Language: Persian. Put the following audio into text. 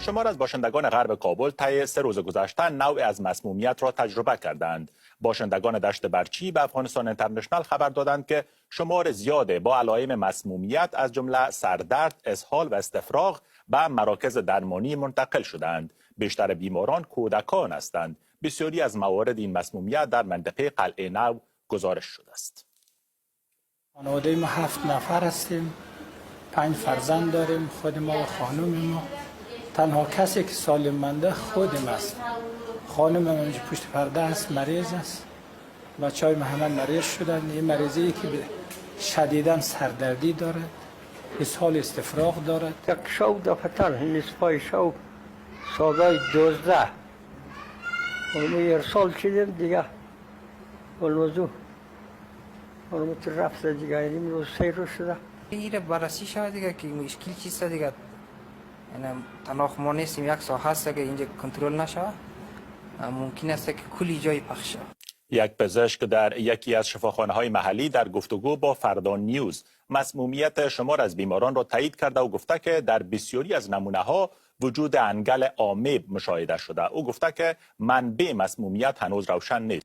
شمار از باشندگان غرب کابل طی 3 روز گذشته نوعی از مسمومیت را تجربه کردند. باشندگان دشت برچی به افغانستان اینترنشنال خبر دادند که شمار زیاده با علائم مسمومیت از جمله سردرد، اسهال و استفراغ به مراکز درمانی منتقل شدند. بیشتر بیماران کودکان هستند. بسیاری از موارد این مسمومیت در منطقه قلعه نو گزارش شده است. خانواده ما 7 نفر هستیم، 5 فرزند داریم، خود ما و خانم ما. تنها کسی که سالم مانده خودم است. خانم من اینجا پشت پرده است، مریض است. بچه‌های ما همه مریض شدن. این مریضی که شدیداً سردردی دارد، اسهال استفراغ دارد. یک شو دفتر نصفای شو سالای 12 اونو ارسال شدیم دیگه اونوزو اونو تو رفت دیگه این روز 3 روز شده. این بررسی شده دیگه که مشکل چیست دیگه. یعنی تنها ما نیستیم، یک ساحه است که اینجا کنترل نشه، ممکن است که کلی جای پخش شه. یک پزشک در یکی از شفاخانه‌های محلی در گفتگو با فردان نیوز مسمومیت شمار از بیماران را تایید کرده و گفته که در بسیاری از نمونه‌ها وجود انگل آمیب مشاهده شده. او گفته که منبع مسمومیت هنوز روشن نیست.